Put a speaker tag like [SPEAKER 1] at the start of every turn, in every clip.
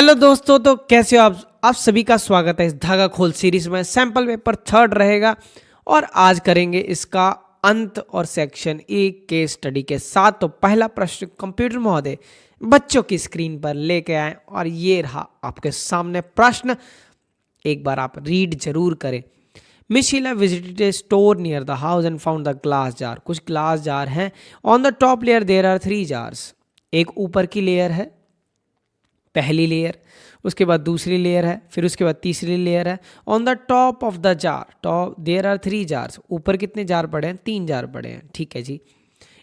[SPEAKER 1] Hello दोस्तों, तो कैसे हो आप सभी का स्वागत है इस धागा खोल सीरीज में। सैंपल पेपर 3rd रहेगा और आज करेंगे इसका अंत और सेक्शन एक केस स्टडी के साथ। तो पहला प्रश्न कंप्यूटर महोदय बच्चों की स्क्रीन पर लेके आए और ये रहा आपके सामने प्रश्न। एक बार आप रीड जरूर करें। Miss Sheela visited a store near the house and found the glass jar. कुछ ग्लास जार हैं। On the top layer there are 3 jars. एक ऊपर की लेयर है, पहली लेयर, उसके बाद दूसरी लेयर है, फिर उसके बाद तीसरी लेयर है। On the top of the jar top there are 3 jars. ऊपर कितने जार पड़े हैं? 3 जार पड़े हैं, ठीक है जी।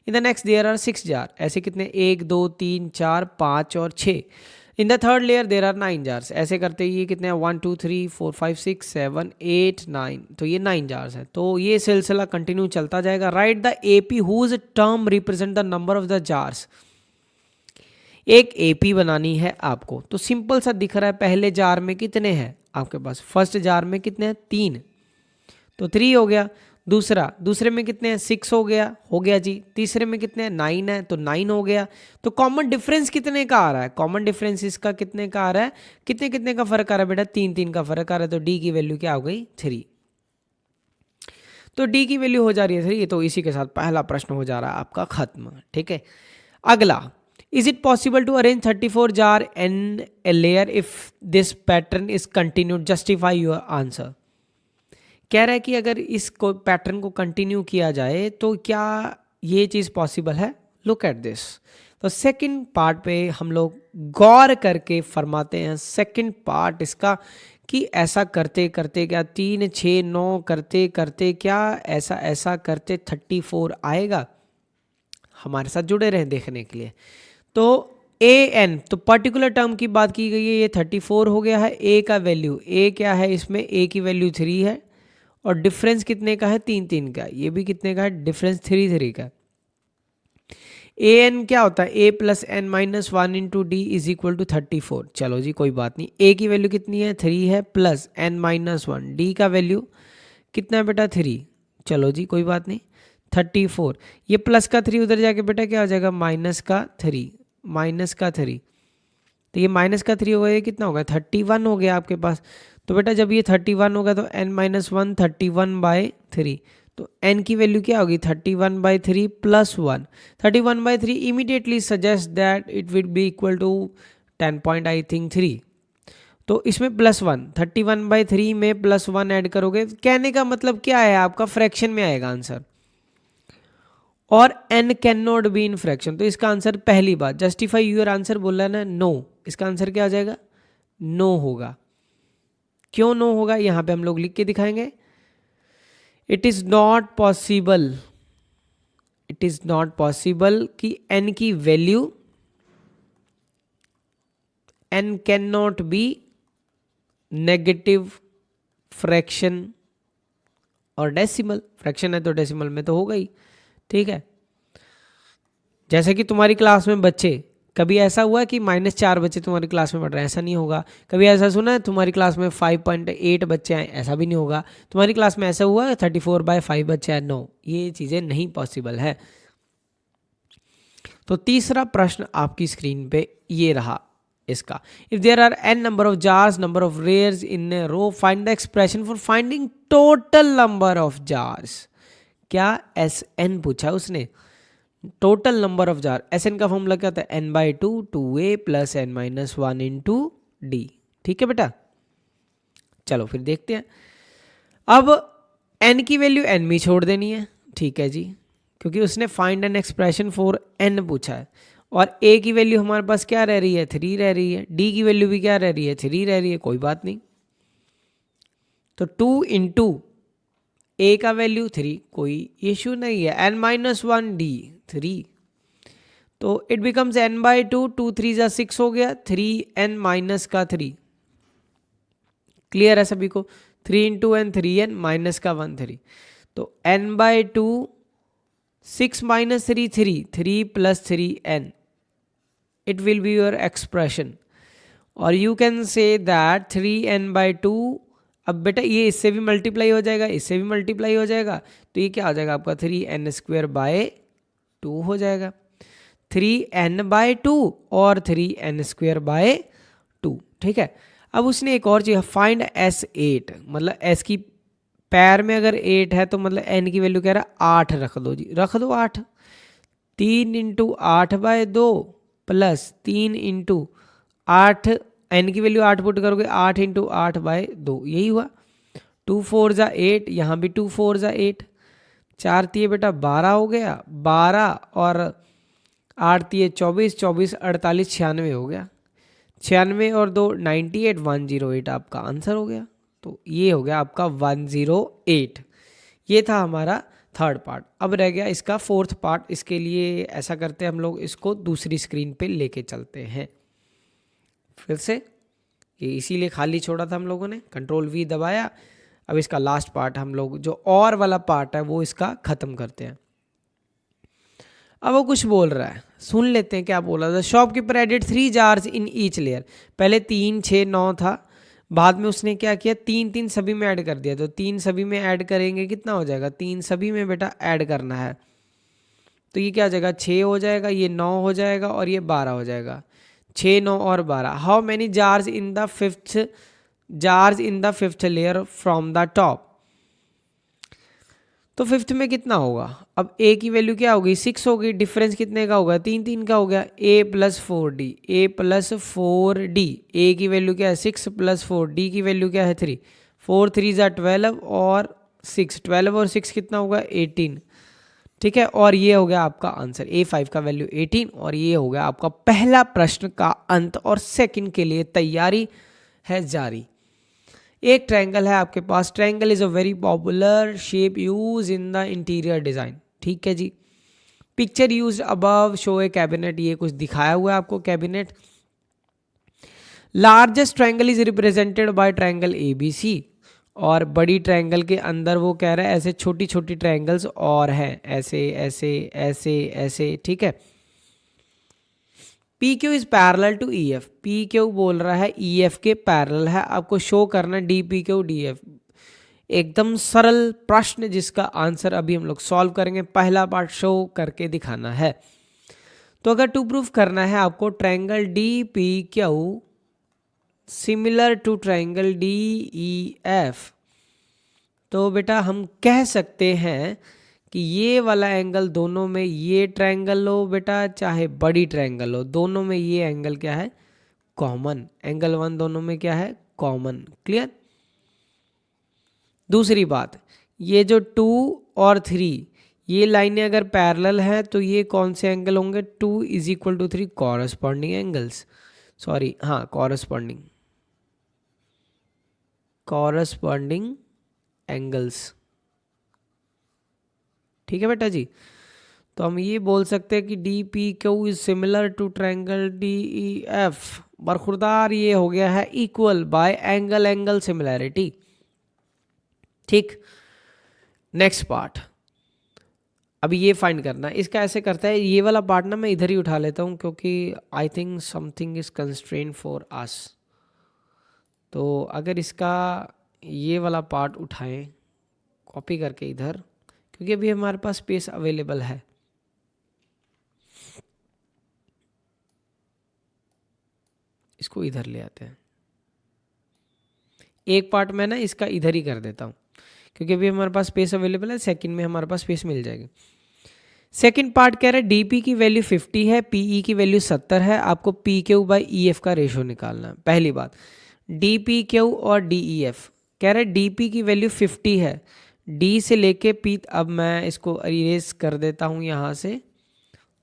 [SPEAKER 1] In the next there are 6 jar. ऐसे कितने? 1 2 3 4 5 और 6। In the third layer there are 9 jars. ऐसे करते ये कितने हैं? 1 2 3 4 5 6 7 8 9। तो ये 9 जार्स है। तो ये सिलसिला कंटिन्यू चलता जाएगा। Write the AP whose term represent the number of the jars. एक एपी बनानी है आपको, तो सिंपल सा दिख रहा है। पहले जार में कितने हैं आपके पास? फर्स्ट जार में कितने हैं? 3, तो 3 हो गया। दूसरे में कितने हैं? 6 हो गया जी। तीसरे में कितने हैं? 9 है, तो 9 हो गया। तो कॉमन डिफरेंस कितने का आ रहा है? कॉमन डिफरेंस इसका कितने का आ रहा है? कितने कितने का फर्क आ रहा है बेटा? 3 3 का फर्क आ रहा है। तो डी की वैल्यू क्या हो गई? 3। तो डी की वैल्यू हो जा रही है 3। तो इसी के साथ पहला प्रश्न हो जा रहा है आपका खत्म, ठीक है। अगला, is it possible to arrange 34 jar in a layer if this pattern is continued? Justify your answer। कह रहा है कि अगर इस पैटर्न को कंटिन्यू किया जाए तो क्या ये चीज़ पॉसिबल है? Look at this. तो सेकंड पार्ट पे हम लोग गौर करके फरमाते हैं। सेकंड पार्ट इसका कि ऐसा करते करते क्या 3 6 9 करते करते क्या ऐसा ऐसा करते 34 आएगा? हमारे साथ जुड़े रहें देखने के लिए। तो ए एन, तो पर्टिकुलर टर्म की बात की गई है, ये 34 हो गया है। ए का वैल्यू, ए क्या है इसमें? ए की वैल्यू 3 है और डिफरेंस कितने का है? 3 3 का। ये भी कितने का है? डिफरेंस 3 3 का। ए एन क्या होता है? A plus N minus 1 into D is equal to 34। चलो जी कोई बात नहीं। ए की वैल्यू कितनी है? 3 है, प्लस एन माइनस 1। डी का वैल्यू कितना है बेटा? 3। चलो जी कोई बात नहीं। 34, ये प्लस का 3 उधर जाके बेटा क्या हो जाएगा? माइनस का 3। माइनस का 3, तो ये माइनस का 3 होगा, ये कितना होगा? 31 हो गया आपके पास। तो बेटा जब ये 31 होगा तो n माइनस 1 31/3। तो n की वैल्यू क्या होगी? 31/3 plus 1। 31/3 immediately suggest that it will be equal to 10 point I think 3। तो इसमें प्लस 1, 31/3 में प्लस 1 ऐड करोगे। कहने का मतलब क्या है आपका? फ्रैक्शन में आएगा आंसर, और n can not be in fraction. तो इसका आंसर पहली बात, जस्टिफाई यूर आंसर बोला ना, नो। इसका आंसर क्या आ जाएगा? नो होगा। क्यों नो होगा? यहां पे हम लोग लिख के दिखाएंगे। It is not possible, it is not possible कि n की value, n can not be negative, fraction और डेसिमल। फ्रैक्शन है तो डेसिमल में तो होगा ही, ठीक है। जैसे कि तुम्हारी क्लास में बच्चे, कभी ऐसा हुआ कि -4 बच्चे तुम्हारी क्लास में पढ़ रहे हैं? ऐसा नहीं होगा। कभी ऐसा सुना है तुम्हारी क्लास में 5.8 बच्चे हैं? ऐसा भी नहीं होगा। तुम्हारी क्लास में ऐसा हुआ 34/5 बच्चे हैं? नो, ये चीज़ें नहीं पॉसिबल है। तो तीसरा प्रश्न आपकी स्क्रीन पे ये रहा इसका। If there are n number of jars, number of rares in a row, find the expression for finding total number of jars. क्या SN पूछा उसने? Total number of jar. SN का फॉर्मूला क्या होता है? n/2 2a plus n minus 1 into D. ठीक है बेटा, चलो फिर देखते हैं। अब n की वैल्यू n में छोड़ देनी है, ठीक है जी, क्योंकि उसने find an expression for n पूछा है। और a की वैल्यू हमारे पास क्या रह रही है? 3 रह रही है। d की वैल्यू भी क्या रह रही है? 3 रह रही है। कोई बात नहीं। तो 2 इंटू a का वैल्यू 3, कोई इश्यू नहीं है। n माइनस 1 d 3, तो इट बिकम्स n/2, 2 3 जा 6 हो गया, 3n माइनस का 3। क्लियर है सभी को? 3 इंटू n 3n माइनस का 1 3। तो n/2 6 minus 3 3, 3 plus 3n, it will be your expression. और you can say that 3n/2। अब बेटा ये इससे भी मल्टीप्लाई हो जाएगा, इससे भी मल्टीप्लाई हो जाएगा, तो ये क्या हो जाएगा आपका? 3n² 2 हो जाएगा। 3n/2 और 3n² 2, ठीक है। अब उसने एक और चीज़, फाइंड S8, मतलब S की पैर में अगर 8 है तो मतलब N की वैल्यू कह रहा है 8 रख दो जी, रख दो 8। 3 इंटू 8/2 प्लस 3 इंटू 8, N की वैल्यू 8 पुट करोगे, 8 इंटू 8/2, यही हुआ। 2 4 जा 8, यहाँ भी 2 4 जा 8, 4 तिये बेटा 12 हो गया, 12 और 8 तिये 24, 24 48 96 हो गया। 96 और 2 98, 108 आपका आंसर हो गया। तो ये हो गया आपका 108। ये था हमारा थर्ड पार्ट। अब रह गया इसका फोर्थ पार्ट। इसके लिए ऐसा करते हैं हम लोग, इसको दूसरी स्क्रीन पे लेके चलते हैं फिर से। ये इसीलिए खाली छोड़ा था हम लोगों ने, Ctrl+V दबाया। अब इसका लास्ट पार्ट हम लोग, जो और वाला पार्ट है, वो इसका ख़त्म करते हैं। अब वो कुछ बोल रहा है, सुन लेते हैं क्या बोला था। Shopkeeper added 3 jars in each layer. पहले 3 6 9 था, बाद में उसने क्या किया, 3 3 सभी में ऐड कर दिया। तो 3 सभी में ऐड करेंगे कितना हो जाएगा, 3 सभी में बेटा ऐड करना है। तो ये क्या हो जाएगा, 6 हो जाएगा, ये 9 हो जाएगा और ये 12 हो जाएगा। 6 9 और 12। How many jars in the fifth layer from the top. तो फिफ्थ में कितना होगा, अब ए की वैल्यू क्या होगी, 6 होगी। डिफरेंस कितने का होगा, 3 3 का हो गया। ए प्लस 4d, ए प्लस 4d। ए की वैल्यू क्या है 6 प्लस 4, डी की वैल्यू क्या है 3। 4 3 ज़ा 12 और 6, 12 और 6 कितना होगा 18, ठीक है। और ये हो गया आपका आंसर, A5 का वैल्यू 18। और ये हो गया आपका पहला प्रश्न का अंत। और सेकंड के लिए तैयारी है जारी। एक ट्रायंगल है आपके पास। Triangle is a very popular shape use in the interior design, ठीक है जी। Picture use above show a cabinet, ये कुछ दिखाया हुआ है आपको cabinet. Largest triangle is represented by triangle ABC। और बड़ी ट्रायंगल के अंदर वो कह रहा है ऐसे छोटी छोटी ट्रायंगल्स और हैं, ऐसे ऐसे ऐसे ऐसे, ठीक है। PQ is parallel to EF। PQ बोल रहा है EF के पैरेलल है, आपको शो करना DPQ DF। एकदम सरल प्रश्न जिसका आंसर अभी हम लोग सॉल्व करेंगे। पहला पार्ट शो करके दिखाना है। तो अगर टू प्रूफ करना है आपको triangle DPQ similar to triangle DEF, तो बेटा हम कह सकते हैं कि ये वाला एंगल दोनों में, ये ट्रायंगल लो बेटा चाहे बड़ी ट्रायंगल लो, दोनों में ये एंगल क्या है, कॉमन। एंगल 1 दोनों में क्या है, कॉमन। क्लियर। दूसरी बात, ये जो 2 और 3 ये लाइनें अगर पैरेलल हैं तो ये कौन से एंगल होंगे, 2 = 3 कॉरस्पॉन्डिंग एंगल्स। सॉरी, हाँ, कॉरस्पॉन्डिंग एंगल्स, ठीक है बेटा जी। तो हम ये बोल सकते हैं कि DPQ is similar to triangle DEF। बरखुरदार ये हो गया है इक्वल बाय एंगल सिमिलैरिटी, ठीक। नेक्स्ट पार्ट, अभी ये फाइंड करना है। इसका ऐसे करता है, ये वाला पार्ट ना मैं इधर ही उठा लेता हूँ क्योंकि I think something is constraint for us. तो अगर इसका ये वाला पार्ट उठाएं कॉपी करके इधर, क्योंकि अभी हमारे पास स्पेस अवेलेबल है। इसको इधर ले आते हैं। एक पार्ट मैं ना इसका इधर ही कर देता हूँ क्योंकि अभी हमारे पास स्पेस अवेलेबल है। सेकंड में हमारे पास स्पेस मिल जाएगी। सेकंड पार्ट कह रहा है DP की वैल्यू 50 है, PE की वैल्यू 70 है। आपको PQ/EF का रेशो निकालना है। पहली बात, DPQ और DEF कह रहा है DP की वैल्यू 50 है, D से लेके P। अब मैं इसको इरेज कर देता हूँ यहाँ से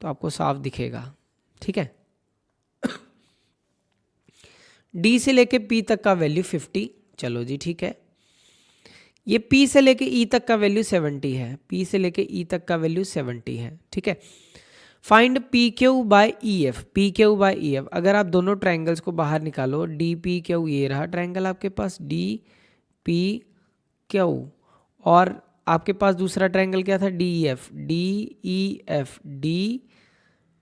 [SPEAKER 1] तो आपको साफ दिखेगा, ठीक है। D से लेके P तक का वैल्यू 50, चलो जी ठीक है। ये P से लेके E तक का वैल्यू 70 है, P से लेके E तक का वैल्यू 70 है, ठीक है। Find PQ/EF। PQ/EF अगर आप दोनों ट्रायंगल्स को बाहर निकालो, DPQ ये रहा ट्रायंगल आपके पास, DPQ, और आपके पास दूसरा ट्रायंगल क्या था, DEF।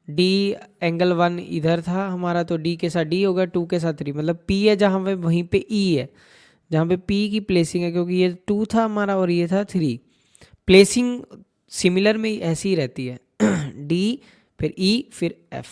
[SPEAKER 1] D एंगल 1 इधर था हमारा, तो D के साथ D होगा, 2 के साथ 3, मतलब P है जहाँ पे, वहीं पे E है जहाँ पे P की प्लेसिंग है, क्योंकि ये 2 था हमारा और ये था 3। प्लेसिंग सिमिलर में ऐसी ही रहती है। D फिर E फिर F।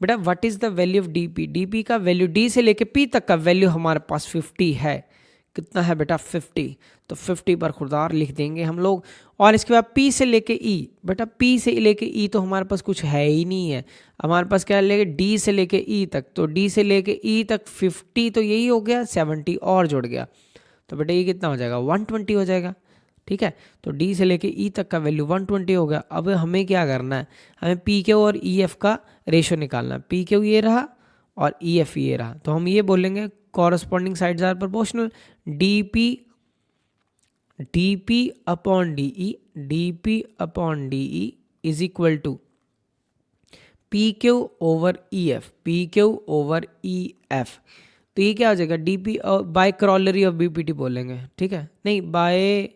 [SPEAKER 1] बेटा what is the value of D P, D P का वैल्यू डी से लेके पी तक का वैल्यू हमारे पास 50 है। कितना है बेटा 50, तो 50 पर खुरदार लिख देंगे हम लोग। और इसके बाद पी से लेके ई, बेटा पी से लेके ई तो हमारे पास कुछ है ही नहीं है, हमारे पास क्या लेके डी से लेके ई तक, तो डी से लेके ई तक 50, तो यही हो गया 70 और जुड़ गया, तो बेटा ये कितना हो जाएगा 120 हो जाएगा। ठीक है, तो डी से लेके ई तक का वैल्यू 120 हो गया। अब हमें क्या करना है, हमें पी क्यू और ई एफ का रेशो निकालना है। पी क्यू ये रहा और ई एफ ये रहा, तो हम ये बोलेंगे corresponding sides are proportional, D P upon D E, D P upon D E is equal to P Q over E F, P Q over E F. तो ये क्या हो जाएगा D P by corollary of BPT बोलेंगे। ठीक है, नहीं bye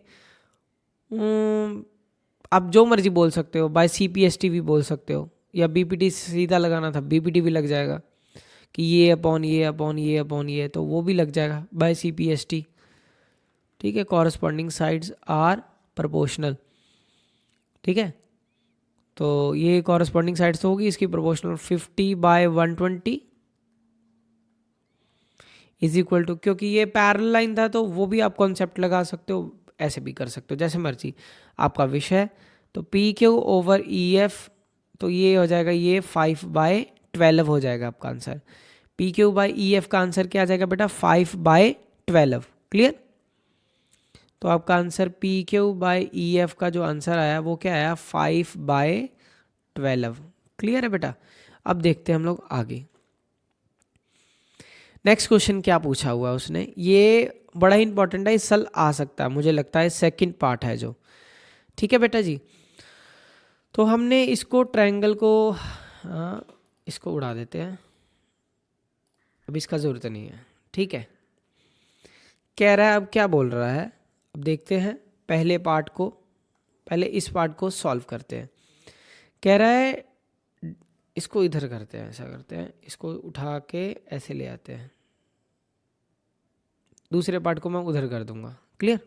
[SPEAKER 1] आप जो मर्जी बोल सकते हो, बाय सीपीएसटी भी बोल सकते हो, या बीपीटी सीधा लगाना था बीपीटी भी लग जाएगा कि ये अपॉन ये अपॉन ये अपॉन ये, तो वो भी लग जाएगा बाय सीपीएसटी। ठीक है, कॉरस्पॉन्डिंग साइड्स आर प्रोपोर्शनल। ठीक है, तो ये कॉरस्पॉन्डिंग साइड्स तो होगी इसकी proportional 50 by 120 is equal to, क्योंकि ये पैरेलल लाइन था तो वो भी आप कॉन्सेप्ट लगा सकते हो, ऐसे भी कर सकते हो, जैसे मर्जी आपका विषय है। तो P Q over E F, तो ये हो जाएगा ये 5/12 हो जाएगा आपका answer. P Q by E F का आंसर क्या आ जाएगा बेटा 5/12। क्लियर, तो आपका answer P Q by E F का जो आंसर आया वो क्या आया 5/12। क्लियर है बेटा, अब देखते हैं हम लोग आगे। नेक्स्ट क्वेश्चन क्या पूछा हुआ है उसने, ये बड़ा ही इंपॉर्टेंट है, इस साल आ सकता है मुझे लगता है, सेकंड पार्ट है जो। ठीक है बेटा जी, तो हमने इसको ट्रायंगल को इसको उड़ा देते हैं, अब इसका ज़रूरत नहीं है। ठीक है, कह रहा है अब क्या बोल रहा है, अब देखते हैं पहले पार्ट को, पहले इस पार्ट को सॉल्व करते हैं। कह रहा है इसको इधर करते हैं, ऐसा करते हैं, इसको उठा के ऐसे ले आते हैं, दूसरे पार्ट को मैं उधर कर दूंगा। Clear,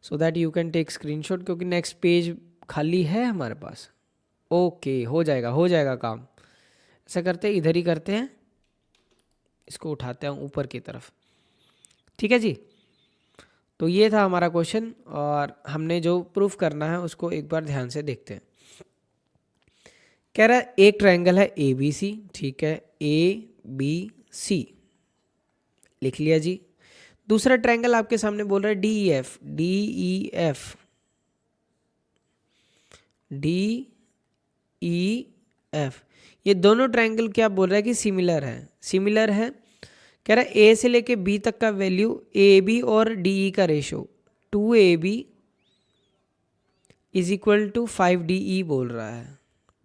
[SPEAKER 1] so that you can take screenshot, क्योंकि नेक्स्ट पेज खाली है हमारे पास। ओके, हो जाएगा काम। ऐसा करते हैं, इधर ही करते हैं, इसको उठाते हैं ऊपर की तरफ। ठीक है जी, तो ये था हमारा क्वेश्चन, और हमने जो प्रूफ करना है उसको एक बार ध्यान से देखते हैं। कह रहा है एक ट्रायंगल है ए बी सी। ठीक है, ए बी सी लिख लिया जी। दूसरा ट्रायंगल आपके सामने बोल रहा है D E F, D E F, D E F. ये दोनों ट्रायंगल क्या बोल रहा है कि सिमिलर है, सिमिलर है। कह रहा है ए से लेके बी तक का वैल्यू ए बी और डी ई का ratio 2AB is equal to 5DE बोल रहा है।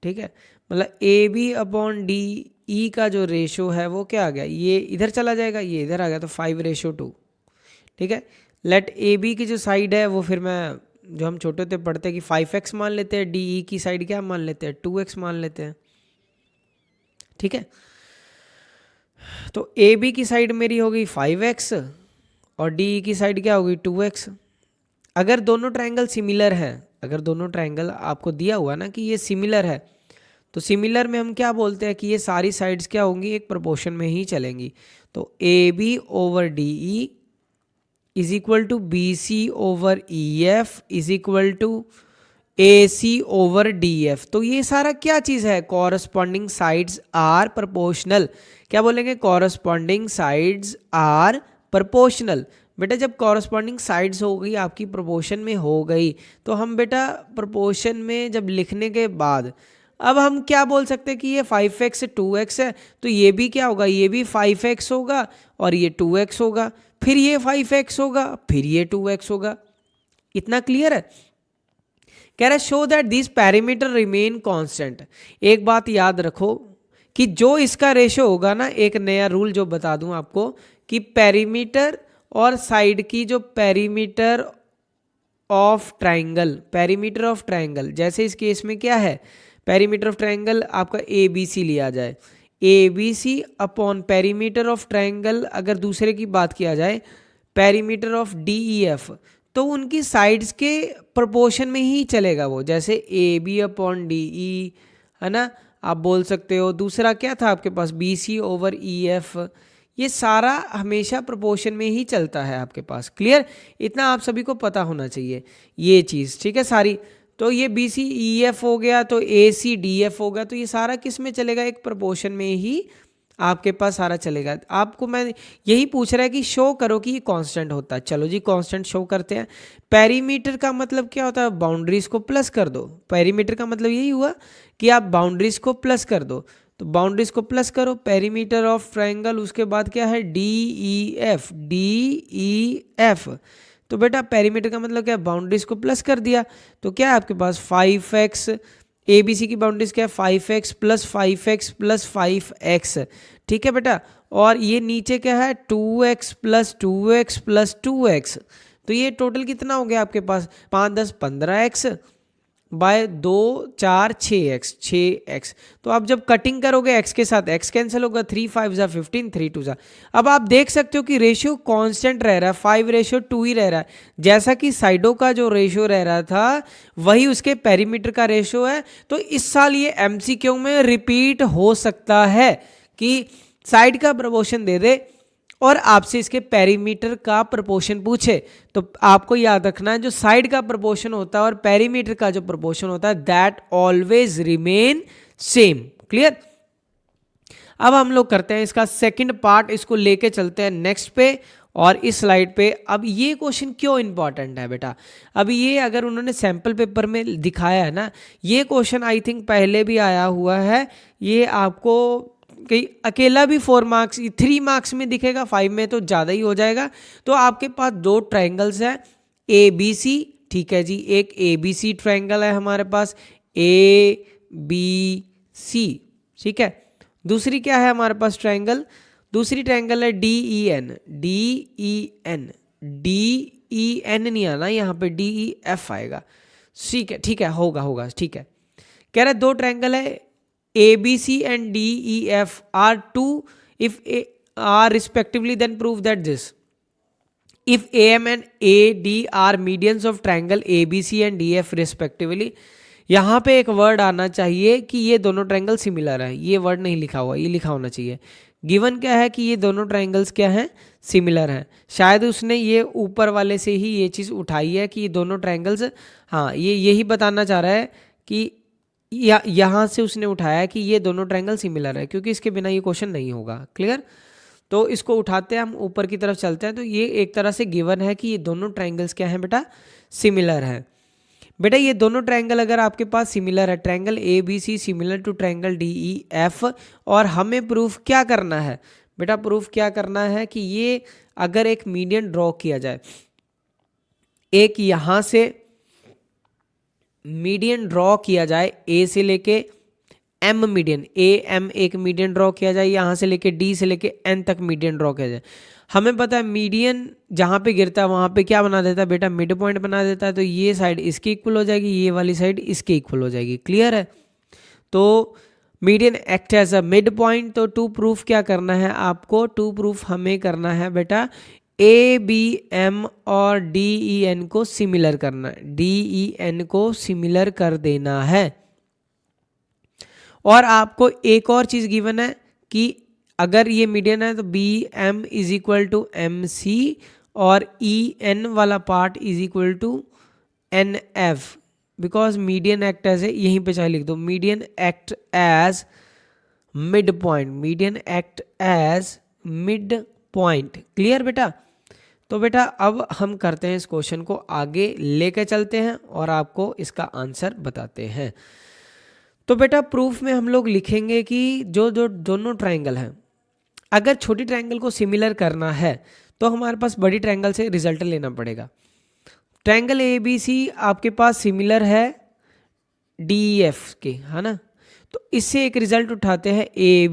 [SPEAKER 1] ठीक है, मतलब A B upon D E का जो रेशो है वो क्या आ गया, ये इधर चला जाएगा, ये इधर आ गया, तो 5:2। ठीक है, लेट ए बी की जो साइड है वो फिर मैं जो हम छोटे होते पढ़ते हैं कि 5x मान लेते हैं, डी ई की साइड क्या मान लेते हैं 2x मान लेते हैं। ठीक है, तो ए बी की साइड मेरी हो गई 5x और डी ई की साइड क्या होगी 2x। अगर दोनों ट्रायंगल सिमिलर हैं, अगर दोनों ट्रायंगल आपको दिया हुआ ना कि ये सिमिलर है, तो सिमिलर में हम क्या बोलते हैं कि ये सारी साइड्स क्या होंगी एक प्रोपोर्शन में ही चलेंगी। तो A B over D E is equal to B C over E F is equal to A C over D F. तो ये सारा क्या चीज़ है, कॉरस्पॉन्डिंग साइड्स आर प्रोपोर्शनल। क्या बोलेंगे, कॉरस्पॉन्डिंग साइड्स आर प्रोपोर्शनल। बेटा जब कॉरस्पॉन्डिंग साइड्स हो गई आपकी प्रोपोर्शन में हो गई, तो हम बेटा प्रोपोर्शन में जब लिखने के बाद अब हम क्या बोल सकते हैं कि ये 5x 2x है, तो ये भी क्या होगा, ये भी 5x होगा और ये 2x होगा, फिर ये 5x होगा, फिर ये 2x होगा। इतना क्लियर है। कह रहा है show that this parameter remain constant. एक बात याद रखो कि जो इसका रेशो होगा ना, एक नया रूल जो बता दूं आपको कि पेरीमीटर और साइड की जो perimeter of triangle, perimeter of triangle, जैसे इस केस में क्या है, पेरीमीटर ऑफ ट्रायंगल आपका ए बी सी लिया जाए, A B C upon perimeter of triangle अगर दूसरे की बात किया जाए perimeter of D E F, तो उनकी साइड्स के प्रोपोर्शन में ही चलेगा वो। जैसे A B upon D E है ना, आप बोल सकते हो। दूसरा क्या था आपके पास, B C over E F, ये सारा हमेशा प्रोपोर्शन में ही चलता है आपके पास। क्लियर, इतना आप सभी को पता होना चाहिए ये चीज़, ठीक है सारी। तो ये बी सी ई एफ हो गया, तो ए सी डी एफ हो गया, तो ये सारा किस में चलेगा, एक प्रोपोर्शन में ही आपके पास सारा चलेगा। आपको मैं यही पूछ रहा है कि शो करो कि ये कांस्टेंट होता है। चलो जी कांस्टेंट शो करते हैं। पेरीमीटर का मतलब क्या होता है, बाउंड्रीज को प्लस कर दो। पेरीमीटर का मतलब यही हुआ कि आप बाउंड्रीज को प्लस कर दो, तो बाउंड्रीज को प्लस करो, पेरीमीटर ऑफ ट्रायंगल, उसके बाद क्या है, D E F, D E F. तो बेटा पेरीमीटर का मतलब क्या है, बाउंड्रीज को प्लस कर दिया, तो क्या है आपके पास 5x, ए बी सी की बाउंड्रीज क्या है 5x plus 5x plus 5x, ठीक है बेटा। और ये नीचे क्या है 2x plus 2x plus 2x, तो ये टोटल कितना हो गया आपके पास 5 10 15x बाय 2 4 6x 6x। तो आप जब कटिंग करोगे x के साथ x कैंसिल होगा, 3 5 जा 15, 3 2 जा। अब आप देख सकते हो कि रेशियो कांस्टेंट रह रहा है, 5:2 ही रह रहा है। जैसा कि साइडों का जो रेशियो रह रहा था वही उसके पेरीमीटर का रेशियो है। तो इस साल ये एमसीक्यू में रिपीट हो सकता है कि साइड का प्रपोर्शन दे दे और आपसे इसके पेरीमीटर का प्रपोर्शन पूछे। तो आपको याद रखना है जो साइड का प्रपोर्शन होता है और पेरीमीटर का जो प्रपोर्शन होता है that always remain same. Clear. अब हम लोग करते हैं इसका सेकंड पार्ट, इसको लेके चलते हैं नेक्स्ट पे और इस स्लाइड पे। अब ये क्वेश्चन क्यों इंपॉर्टेंट है बेटा, अब ये अगर उन्होंने सैंपल पेपर में दिखाया है ना, ये क्वेश्चन आई थिंक पहले भी आया हुआ है, ये आपको कहीं अकेला भी 4 मार्क्स 3 मार्क्स में दिखेगा, 5 में तो ज़्यादा ही हो जाएगा। तो आपके पास 2 ट्रायंगल्स हैं ए बी सी, ठीक है जी, एक ए बी सी ट्रायंगल है हमारे पास ए बी सी, ठीक है। दूसरी क्या है हमारे पास ट्रायंगल, दूसरी ट्रायंगल है D E N, D E N, D E N नहीं आना यहाँ पे, डी ई एफ आएगा, ठीक है ठीक है, होगा होगा, ठीक है। कह रहा है 2 ट्रायंगल है ABC and DEF are 2 if A are respectively, then prove that this. If AM and AD are medians of triangle ABC and DF respectively, यहाँ पे एक वर्ड आना चाहिए कि ये दोनों ट्रायंगल सिमिलर है, ये वर्ड नहीं लिखा हुआ, ये लिखा होना चाहिए। गिवन क्या है कि ये दोनों ट्रायंगल्स क्या हैं, सिमिलर हैं। शायद उसने ये ऊपर वाले से ही ये चीज़ उठाई है कि ये दोनों ट्रायंगल्स, हाँ ये यही बताना चाह रहा है कि यहाँ से उसने उठाया कि ये दोनों ट्रायंगल सिमिलर है, क्योंकि इसके बिना ये क्वेश्चन नहीं होगा। क्लियर। तो इसको उठाते हैं हम, ऊपर की तरफ चलते हैं। तो ये एक तरह से गिवन है कि ये दोनों ट्रायंगल्स क्या हैं बेटा, सिमिलर है। बेटा ये दोनों ट्रायंगल अगर आपके पास सिमिलर है, triangle A B C similar to triangle D E F, और हमें प्रूफ क्या करना है बेटा, प्रूफ क्या करना है कि ये अगर एक मीडियन ड्रॉ किया जाए, एक यहाँ से मीडियन ड्रॉ किया जाए, ए से लेके एम मीडियन, ए एम एक मीडियन ड्रॉ किया जाए, यहाँ से लेके डी से लेके एन तक मीडियन ड्रॉ किया जाए। हमें पता है मीडियन जहाँ पे गिरता है वहाँ पे क्या बना देता है बेटा, मिड पॉइंट बना देता है। तो ये साइड इसके इक्वल हो जाएगी, ये वाली साइड इसके इक्वल हो जाएगी। क्लियर है। तो median act as a mid point. तो टू प्रूफ क्या करना है आपको, टू प्रूफ हमें करना है बेटा ए बी एम और डी ई एन को सिमिलर करना है, डी ई एन को सिमिलर कर देना है। और आपको एक और चीज गिवन है कि अगर ये मीडियन है तो B M is equal to M C और ई एन वाला part is equal to N F, because median act as है, यहीं पे चाहे लिख दो, median act as mid point, median act as mid point. Clear बेटा। तो बेटा अब हम करते हैं इस क्वेश्चन को आगे लेके चलते हैं और आपको इसका आंसर बताते हैं। तो बेटा प्रूफ में हम लोग लिखेंगे कि जो जो दोनों ट्रायंगल हैं, अगर छोटी ट्रायंगल को सिमिलर करना है तो हमारे पास बड़ी ट्रायंगल से रिजल्ट लेना पड़ेगा। ट्रायंगल ए बी सी आपके पास सिमिलर है डी एफ के, है ना। तो इससे एक रिजल्ट उठाते हैं ए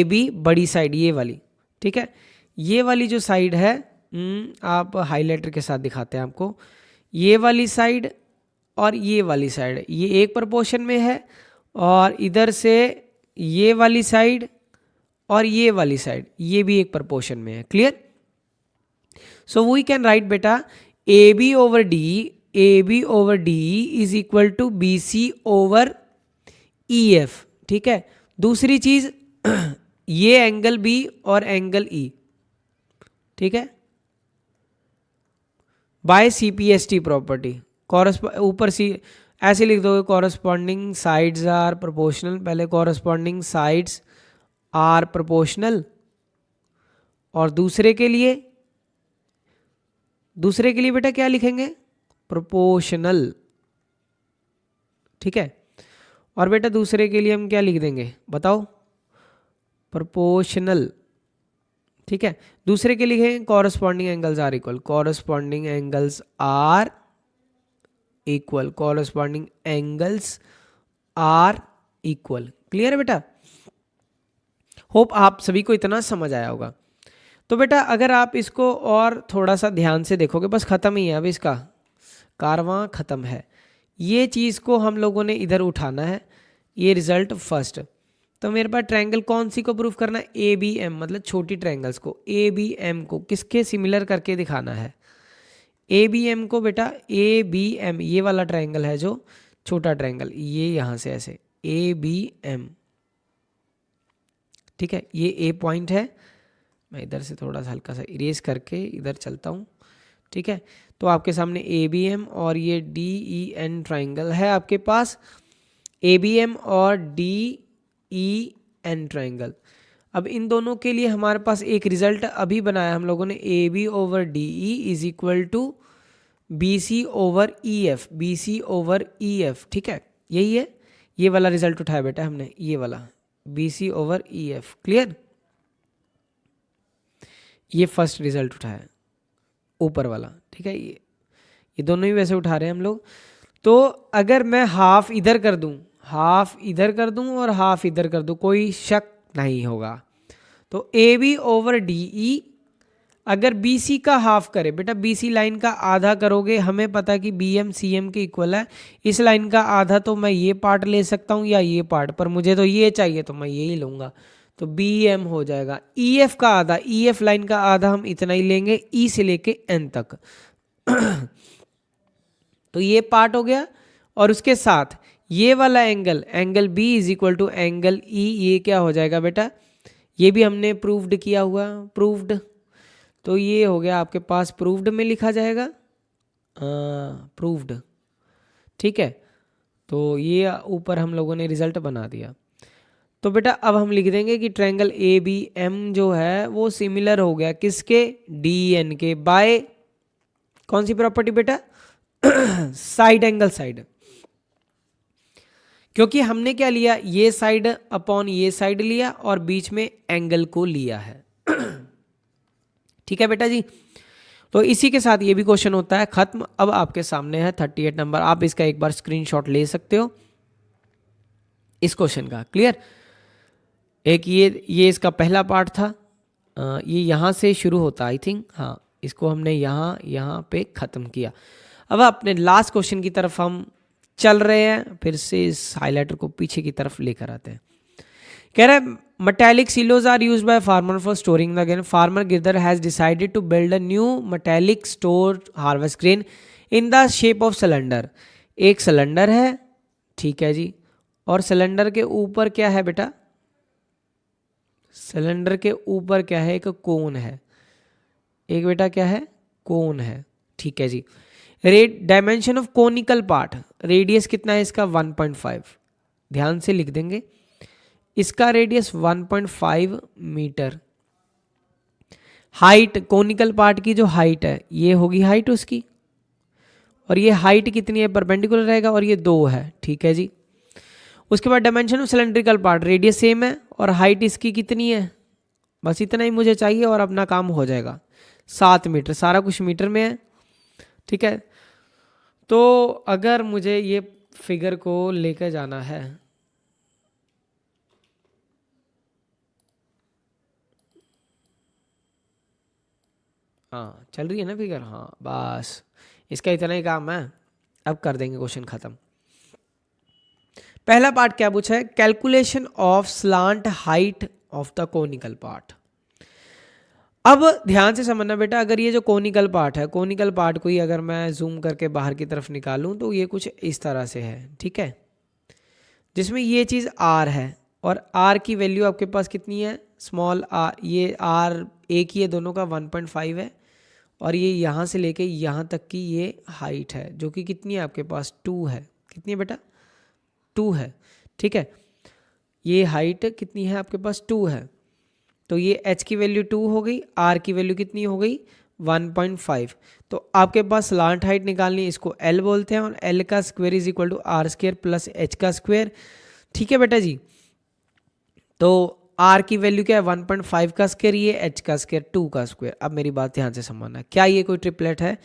[SPEAKER 1] बी बड़ी साइड ये वाली, ठीक है। ये वाली जो साइड है आप हाइलाइटर के साथ दिखाते हैं आपको, ये वाली साइड और ये वाली साइड ये एक प्रोपोर्शन में है, और इधर से ये वाली साइड और ये वाली साइड ये भी एक प्रोपोर्शन में है। Clear. So we can write बेटा A B over D is equal to B C over E F, ठीक है। दूसरी चीज ये एंगल बी और एंगल ई, ठीक है, बाय सीपीएसटी प्रॉपर्टी। ऊपर सी ऐसे लिख दोगे, कॉरस्पॉन्डिंग साइड्स आर प्रोपोर्शनल, पहले कॉरस्पॉन्डिंग साइड्स आर प्रोपोर्शनल, और दूसरे के लिए बेटा क्या लिखेंगे, प्रोपोर्शनल, ठीक है। और बेटा दूसरे के लिए हम क्या लिख देंगे बताओ, प्रोपोर्शनल, ठीक है। दूसरे के लिखेंगे corresponding angles are equal, corresponding angles are equal, corresponding angles are equal. Clear है बेटा? होप आप सभी को इतना समझ आया होगा। तो बेटा अगर आप इसको और थोड़ा सा ध्यान से देखोगे, बस खत्म ही है अब, इसका कारवां खत्म है। ये चीज़ को हम लोगों ने इधर उठाना है, ये रिजल्ट फर्स्ट। तो मेरे पास ट्रायंगल कौन सी को प्रूफ करना है, ए बी एम, मतलब छोटी ट्रायंगल्स को, ए बी एम को किसके सिमिलर करके दिखाना है, ए बी एम को बेटा, ए बी एम ये वाला ट्रायंगल है जो छोटा ट्रायंगल, ये यहाँ से ऐसे ए बी एम, ठीक है। ये ए पॉइंट है, मैं इधर से थोड़ा सा हल्का सा इरेज करके इधर चलता हूँ, ठीक है। तो आपके सामने ए बी एम और ये डी ई एन ट्राइंगल है आपके पास, ए बी एम और डी ई एन ट्राइंगल। अब इन दोनों के लिए हमारे पास एक रिजल्ट अभी बनाया हम लोगों ने, A B over D E is equal to B C over E F, B C over E F, ठीक है। यही है, ये वाला रिजल्ट उठाया बेटा हमने, ये वाला B C over E F. Clear? ये फर्स्ट रिजल्ट उठाया ऊपर वाला, ठीक है। ये दोनों ही वैसे उठा रहे हैं हम लोग। तो अगर मैं हाफ इधर कर दूं, हाफ इधर कर दूं और हाफ इधर कर दूं, कोई शक नहीं होगा। तो A B over D E अगर बी सी का हाफ करे बेटा, बी सी लाइन का आधा करोगे, हमें पता कि बी एम सी एम के इक्वल है, इस लाइन का आधा तो मैं ये पार्ट ले सकता हूँ या ये पार्ट, पर मुझे तो ये चाहिए तो मैं ये ही लूँगा, तो बी एम हो जाएगा। ई एफ का आधा, ई एफ लाइन का आधा हम इतना ही लेंगे, ई से लेके एन तक तो ये पार्ट हो गया। और उसके साथ ये वाला angle, angle B is equal to angle E, ये क्या हो जाएगा बेटा, ये भी हमने प्रूव्ड किया हुआ, प्रूव्ड, तो ये हो गया आपके पास, प्रूव्ड में लिखा जाएगा, प्रूव्ड, ठीक है। तो ये ऊपर हम लोगों ने रिजल्ट बना दिया। तो बेटा अब हम लिख देंगे कि ट्रायंगल ए बी एम जो है वो सिमिलर हो गया किसके, डी एन के, बाय कौन सी प्रॉपर्टी बेटा, साइड एंगल साइड। क्योंकि हमने क्या लिया, ये साइड अपॉन ये साइड लिया और बीच में एंगल को लिया है ठीक है बेटा जी। तो इसी के साथ ये भी क्वेश्चन होता है खत्म। अब आपके सामने है 38 नंबर, आप इसका एक बार स्क्रीनशॉट ले सकते हो इस क्वेश्चन का। क्लियर? एक ये इसका पहला पार्ट था, ये यहाँ से शुरू होता आई थिंक, हाँ, इसको हमने यहाँ पे ख़त्म किया। अब अपने लास्ट क्वेश्चन की तरफ हम चल रहे हैं, फिर से इस हाइलाइटर को पीछे की तरफ लेकर आते हैं। कह रहा है metallic silos are used by farmer for storing the grain. Farmer Girdhar has decided to build a new metallic store harvest grain in the shape of cylinder. एक सिलेंडर है, ठीक है जी, और सिलेंडर के ऊपर क्या है बेटा, सिलेंडर के ऊपर क्या है, एक कोन है, एक बेटा क्या है, कोन है, ठीक है जी। Dimension of conical part, radius कितना है इसका 1.5, ध्यान से लिख देंगे, इसका radius 1.5 metre. Height, conical part की जो हाइट है ये होगी हाइट उसकी, और ये हाइट कितनी है, परपेंडिकुलर रहेगा, और ये 2 है, ठीक है जी। उसके बाद dimension of cylindrical part, radius same है और हाइट इसकी कितनी है, बस इतना ही मुझे चाहिए और अपना काम हो जाएगा, 7 मीटर, सारा कुछ मीटर में है, ठीक है। तो अगर मुझे ये फिगर को लेकर जाना है, हाँ चल रही है ना फिगर, हाँ बस इसका इतना ही काम है, अब कर देंगे क्वेश्चन खत्म। पहला पार्ट क्या पूछा है, calculation of slant height of the conical part. अब ध्यान से समझना बेटा, अगर ये जो कोनिकल पार्ट है, कोनिकल पार्ट को ही अगर मैं जूम करके बाहर की तरफ निकालूं तो ये कुछ इस तरह से है, ठीक है। जिसमें ये चीज़ आर है और आर की वैल्यू आपके पास कितनी है, स्मॉल आर, ये आर एक ही है दोनों का 1.5 है, और ये यहाँ से लेके यहाँ तक की ये हाइट है जो कि कितनी है आपके पास 2 है। कितनी है बेटा, 2 है, ठीक है। ये हाइट कितनी है आपके पास 2 है, तो ये h की वैल्यू 2 हो गई, r की वैल्यू कितनी हो गई 1.5। तो आपके पास स्लांट हाइट निकालनी है, इसको l बोलते हैं, और l का square is equal to R square plus h का स्क्वायर, ठीक है बेटा जी। तो r की वैल्यू क्या है 1.5 का स्क्वायर, ये h का स्क्वायर 2 का स्क्वायर। अब मेरी बात ध्यान से समझना, क्या ये कोई ट्रिपलेट है,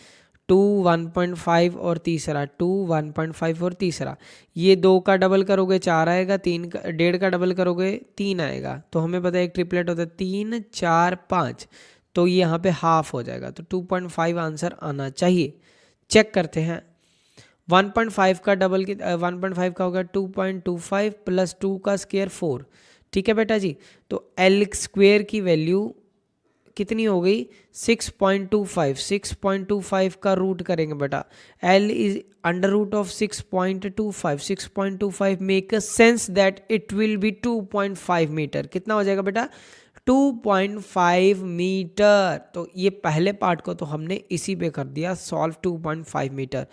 [SPEAKER 1] 2 1.5 और तीसरा 2 1.5 और तीसरा, ये 2 का डबल करोगे 4 आएगा, 3 का 1.5 का डबल करोगे 3 आएगा। तो हमें पता है एक ट्रिपलेट होता है 3 4 5, तो ये यहाँ पे हाफ हो जाएगा, तो 2.5 आंसर आना चाहिए। चेक करते हैं, 1.5 का डबल 1.5 का होगा 2.25 प्लस 2 का स्क्वायर 4, ठीक है बेटा जी। तो एल स्क्वायर की वैल्यू कितनी हो गई 6.25, 6.25 का रूट करेंगे बेटा, L is under root of 6.25, 6.25 make a sense that it will be 2.5 metre. कितना हो जाएगा बेटा 2.5 मीटर। तो ये पहले पार्ट को तो हमने इसी पे कर दिया सॉल्व 2.5 मीटर।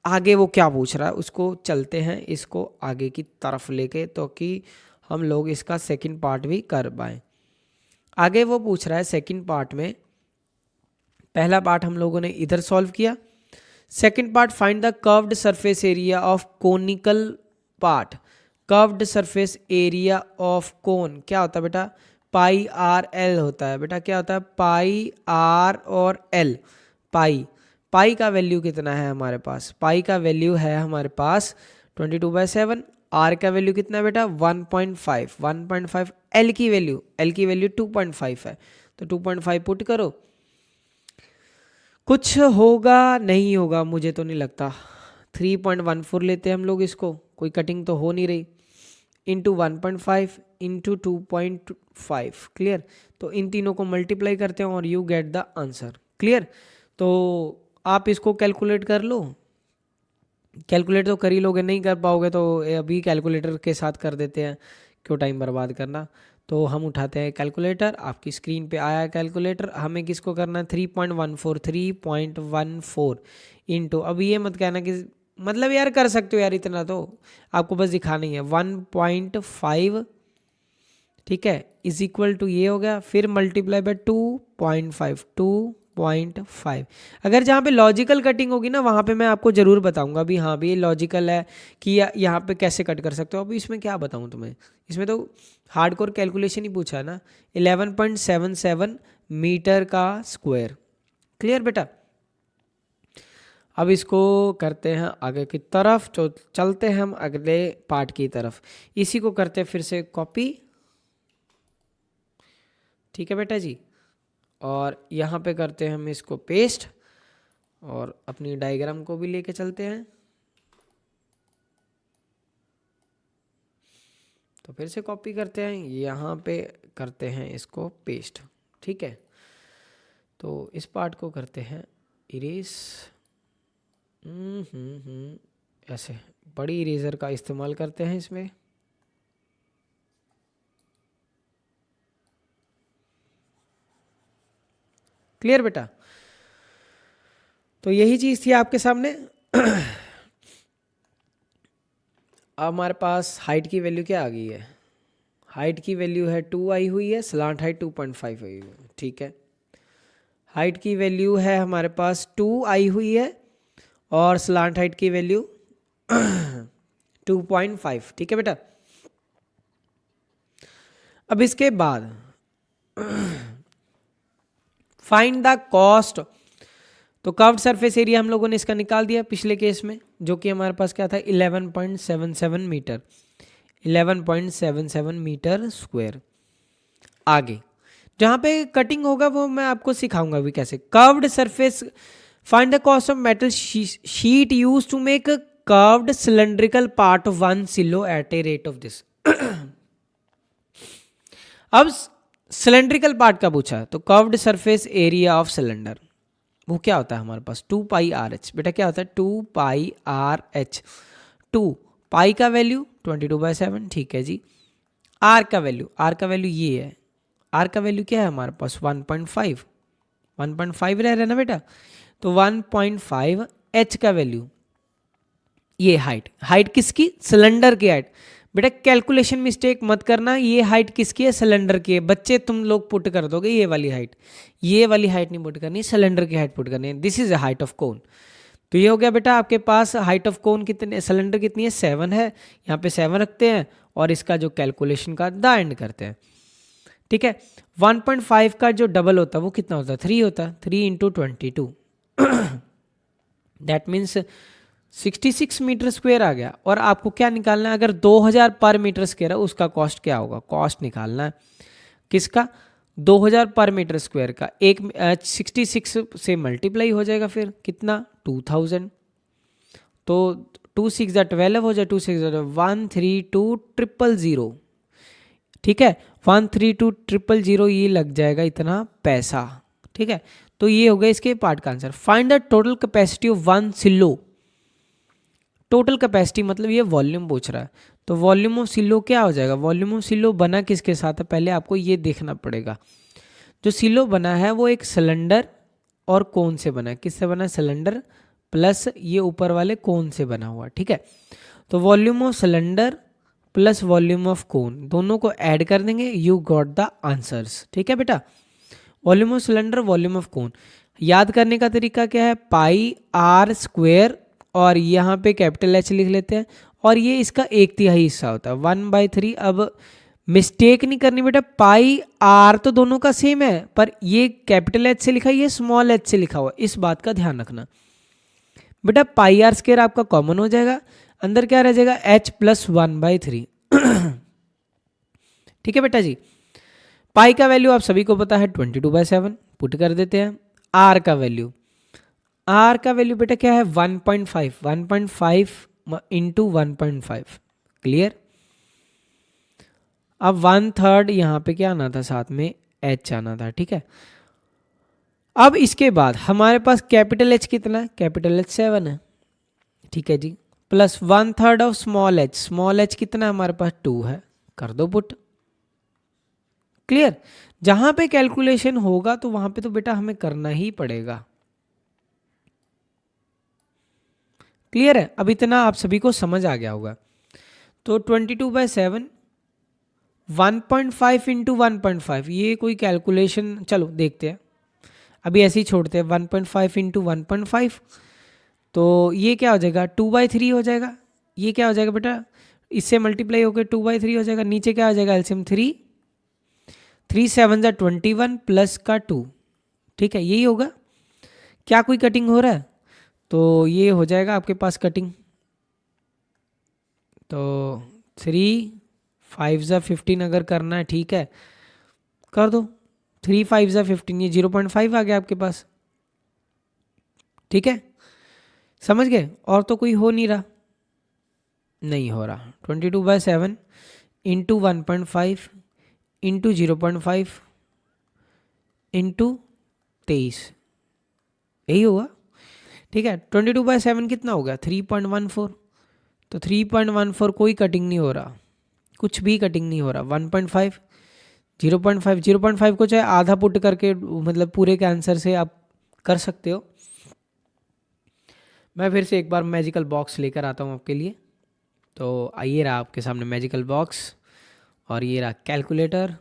[SPEAKER 1] आगे वो क्या पूछ रहा है उसको चलते हैं इसको आगे की तरफ लेके, तो कि हम लोग इसका सेकंड पार्ट भी कर पाएँ। आगे वो पूछ रहा है सेकंड पार्ट में, पहला पार्ट हम लोगों ने इधर सॉल्व किया, second part find the curved surface area of conical part. Curved surface area of cone क्या होता है बेटा, पाई आर एल होता है बेटा। क्या होता है पाई आर और एल। पाई का वैल्यू कितना है हमारे पास, पाई का वैल्यू है हमारे पास 22/7। आर का वैल्यू कितना है बेटा 1.5। एल की वैल्यू 2.5 है, तो 2.5 पुट करो, कुछ होगा नहीं होगा मुझे तो नहीं लगता। 3.14 लेते हैं हम लोग इसको, कोई कटिंग तो हो नहीं रही, इंटू 1.5 इंटू 2.5, क्लियर। तो इन तीनों को मल्टीप्लाई करते हैं और you get the answer, clear. तो आप इसको कैलकुलेट कर लो, कैलकुलेट तो कर ही लोगे, नहीं कर पाओगे तो अभी कैलकुलेटर के साथ कर देते हैं, क्यों टाइम बर्बाद करना। तो हम उठाते हैं कैलकुलेटर, आपकी स्क्रीन पे आया है कैलकुलेटर। हमें किसको करना है 3.14 इंटू, अब ये मत कहना कि मतलब यार कर सकते हो यार, इतना तो आपको बस दिखाना ही है 1.5, ठीक है, इज इक्वल टू ये हो गया, फिर मल्टीप्लाई बाय 2.5। अगर जहाँ पे लॉजिकल कटिंग होगी ना वहाँ पे मैं आपको ज़रूर बताऊंगा भी, हाँ भी ये लॉजिकल है कि यहाँ पे कैसे कट कर सकते हो। अभी इसमें क्या बताऊँ तुम्हें, इसमें तो हार्डकोर कैलकुलेशन ही पूछा है ना। 11.77 मीटर का स्क्वायर, क्लियर बेटा। अब इसको करते हैं आगे की तरफ, तो चलते हैं हम अगले पार्ट की तरफ। इसी को करते हैं फिर से कॉपी, ठीक है बेटा जी, और यहाँ पे करते हैं हम इसको पेस्ट, और अपनी डायग्राम को भी लेके चलते हैं। तो फिर से कॉपी करते हैं, यहाँ पे करते हैं इसको पेस्ट, ठीक है। तो इस पार्ट को करते हैं इरेज, ऐसे बड़ी इरेजर का इस्तेमाल करते हैं इसमें। क्लियर बेटा, तो यही चीज़ थी आपके सामने। अब हमारे पास हाइट की वैल्यू क्या आ गई है, हाइट की वैल्यू है 2 आई हुई है, स्लांट हाइट 2.5 आई हुई है, ठीक है। हाइट की वैल्यू है हमारे पास 2 आई हुई है और स्लांट हाइट की वैल्यू 2.5, ठीक है बेटा। अब इसके बाद फाइंड द कॉस्ट, तो कर्व्ड सरफेस एरिया हम लोगों ने इसका निकाल दिया पिछले केस में, जो कि हमारे पास क्या था 11.77 मीटर, 11.77 मीटर स्क्वायर। आगे जहाँ पे कटिंग होगा वो मैं आपको सिखाऊंगा अभी कैसे। Curved surface, find the cost of metal sheet use to make curved cylindrical part of 1 silo at a rate of this. अब सिलेंड्रिकल पार्ट का पूछा, तो curved surface area of cylinder वो क्या होता है हमारे पास 2 पाई आर एच। बेटा क्या होता है 2 पाई आर एच, 2 पाई का वैल्यू 22/7, ठीक है जी। आर का वैल्यू ये है, आर का वैल्यू क्या है हमारे पास 1.5 रह रहा है ना बेटा। तो 1.5 एच का वैल्यू, ये हाइट किसकी, सिलेंडर की हाइट। बेटा कैलकुलेशन मिस्टेक मत करना, ये हाइट किसकी है, सिलेंडर की है। बच्चे तुम लोग पुट कर दोगे ये वाली हाइट नहीं पुट करनी, सिलेंडर की हाइट पुट करनी है। This is the height of cone. तो ये हो गया बेटा आपके पास हाइट ऑफ कोन कितने, सिलेंडर कितनी है 7 है, यहाँ पे 7 रखते हैं और इसका जो कैलकुलेशन का द एंड करते हैं, ठीक है। 1.5 का जो डबल होता है वो कितना होता है, 3 होता है, 3 into 22 that means 66 metre square आ गया। और आपको क्या निकालना है, अगर 2000 पर मीटर स्क्वायर है उसका कॉस्ट क्या होगा, कॉस्ट निकालना है किसका, 2000 पर मीटर स्क्वायर का। 66 से मल्टीप्लाई हो जाएगा, फिर कितना 2000, तो 2 6 12 हो जाए, 2 6 132,000, ठीक है, 132,000 ये लग जाएगा इतना पैसा, ठीक है। तो ये हो गया इसके पार्ट का answer. Find the total capacity of one silo. Total capacity मतलब ये वॉल्यूम पूछ रहा है, तो वॉल्यूम ऑफ सिलो क्या हो जाएगा, वॉल्यूम ऑफ सिलो बना किसके साथ है, पहले आपको ये देखना पड़ेगा। जो सिलो बना है वो एक सिलेंडर और कोन से बना है, किससे बना है, सिलेंडर प्लस ये ऊपर वाले कोन से बना हुआ, ठीक है। तो volume of cylinder plus volume of cone दोनों को ऐड कर देंगे, यू गॉट द आंसर्स, ठीक है बेटा। Volume of cylinder, volume of cone, याद करने का तरीका क्या है, पाई आर स्क्वेयर और यहाँ पे कैपिटल एच लिख लेते हैं, और ये इसका 1/3 हिस्सा होता है 1/3। अब मिस्टेक नहीं करनी बेटा, पाई आर तो दोनों का सेम है, पर ये कैपिटल एच से लिखा है, ये स्मॉल एच से लिखा हुआ, इस बात का ध्यान रखना बेटा। पाई आर स्क्वायर आपका कॉमन हो जाएगा, अंदर क्या रह जाएगा, h प्लस 1/3 ठीक है बेटा जी। पाई का वैल्यू आप सभी को पता है 22/7, पुट कर देते हैं। आर का वैल्यू बेटा क्या है 1.5 इंटू 1.5, क्लियर। अब 1/3 यहाँ पे क्या आना था, साथ में h आना था, ठीक है। अब इसके बाद हमारे पास कैपिटल H कितना है, कैपिटल H 7 है, ठीक है जी, प्लस 1/3 ऑफ स्मॉल h कितना है हमारे पास 2 है, कर दो पुट, क्लियर। जहां पे कैलकुलेशन होगा तो वहां पे तो बेटा हमें करना ही पड़ेगा, क्लियर है। अब इतना आप सभी को समझ आ गया होगा। तो 22/7 1.5 इंटू 1.5, ये कोई कैलकुलेशन, चलो देखते हैं, अभी ऐसे ही छोड़ते हैं। 1.5 इंटू 1.5, तो ये क्या हो जाएगा 2/3 हो जाएगा। ये क्या हो जाएगा बेटा, इससे मल्टीप्लाई होकर 2/3 हो जाएगा। नीचे क्या हो जाएगा, एलसीएम 3 7 21 प्लस का 2, ठीक है, यही होगा। क्या कोई कटिंग हो रहा है, तो ये हो जाएगा आपके पास कटिंग। तो 3 5 15 अगर करना है, ठीक है, कर दो। 3 5 15, ये 0.5 आ गया आपके पास, ठीक है, समझ गए। और तो कोई हो नहीं रहा, नहीं हो रहा। 22/7 इंटू 1.5 इंटू 0.5 इंटू 23, यही होगा, ठीक है। 22/7 कितना हो गया 3.14, तो 3.14 कोई कटिंग नहीं हो रहा, कुछ भी कटिंग नहीं हो रहा। 1.5 0.5 को चाहे आधा पुट करके मतलब पूरे के आंसर से आप कर सकते हो। मैं फिर से एक बार मैजिकल बॉक्स लेकर आता हूँ आपके लिए। तो आइए रहा आपके सामने मैजिकल बॉक्स, और ये रहा कैलकुलेटर,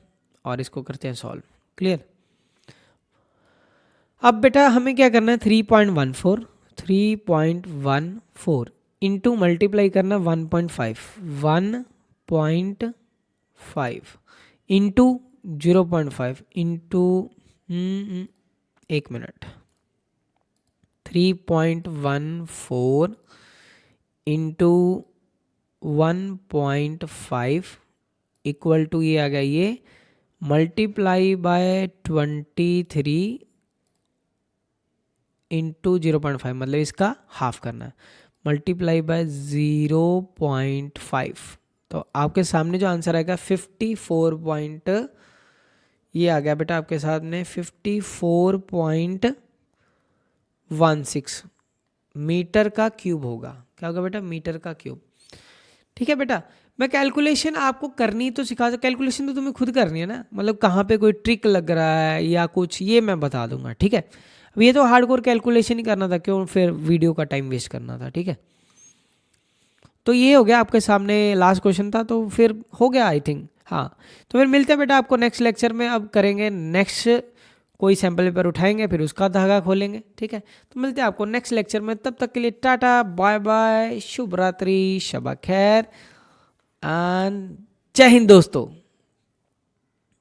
[SPEAKER 1] और इसको करते हैं सॉल्व, क्लियर। अब बेटा हमें क्या करना है, 3.14 इंटू मल्टीप्लाई करना 1.5 into 0.5 into 1 minute, 3.14 into 1.5 equal to ये आ गया, ये मल्टीप्लाई बाय 23 इंटू 0.5, मतलब इसका हाफ करना है, मल्टीप्लाई बाय 0.5। तो आपके सामने जो आंसर आएगा 54 ये आ गया बेटा आपके सामने 54.16 मीटर का क्यूब होगा। क्या होगा बेटा, मीटर का क्यूब। ठीक है बेटा। मैं कैलकुलेशन आपको करनी तो सिखा, कैलकुलेशन तो तुम्हें खुद करनी है ना, मतलब कहाँ पे कोई ट्रिक लग रहा है या कुछ, ये मैं बता दूंगा, ठीक है। अब ये तो हार्डकोर कैलकुलेशन ही करना था, क्यों फिर वीडियो का टाइम वेस्ट करना था, ठीक है। तो ये हो गया आपके सामने, लास्ट क्वेश्चन था, तो फिर हो गया आई थिंक। हाँ, तो फिर मिलते हैं बेटा आपको नेक्स्ट लेक्चर में। अब करेंगे नेक्स्ट, कोई सैम्पल पेपर उठाएंगे, फिर उसका धागा खोलेंगे, ठीक है। तो मिलते हैं आपको नेक्स्ट लेक्चर में, तब तक के लिए टाटा बाय बाय, शुभ रात्रि, शबा खैर एंड जय हिंद दोस्तों।